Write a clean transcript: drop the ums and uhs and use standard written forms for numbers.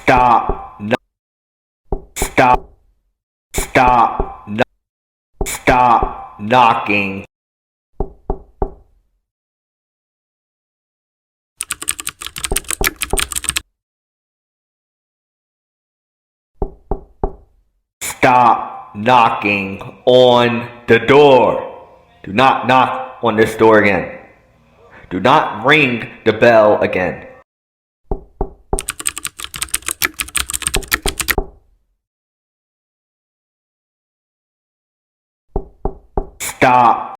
Stop. No, stop. Stop. No, stop knocking. Stop knocking on the door. Do not knock on this door again. Do not ring the bell again. Stop